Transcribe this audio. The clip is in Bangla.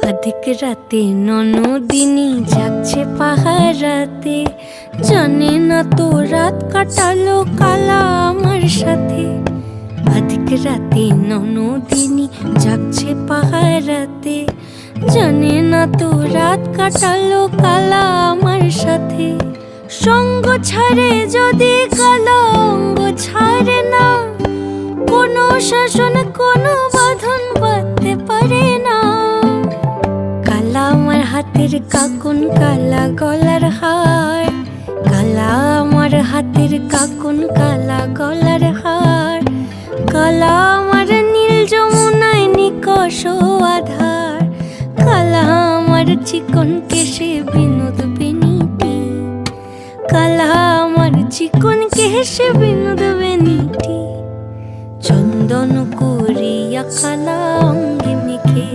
अधिक राते ননদিনী যাচ্ছে পাহারাতে, জানে না তো রাত কাটালো কালা আমার সাথে। अधिक রাতে ননদিনী যাচ্ছে পাহারাতে, জানে না তো রাত কাটালো কালা আমার সাথে। সঙ্গ ছাড়ে যদি কালা অঙ্গ ছাড়ে না, কোনো শাসন কোনো বাঁধন বাঁধতে পারে না। কালা আমার হাতের কাকুন কালা গলার হার, কালা আমার হাতের কাকুন কালা গলার হার, কালা আমার নীল যমুনায় নিকষ আধার, কালা আমার চিকন কেশে বিনোদ বেনিটি, কালা আমার চিকন কেশে বিনোদ বেনিটি। চন্দন করিয়া কালা অঙ্গে মেখে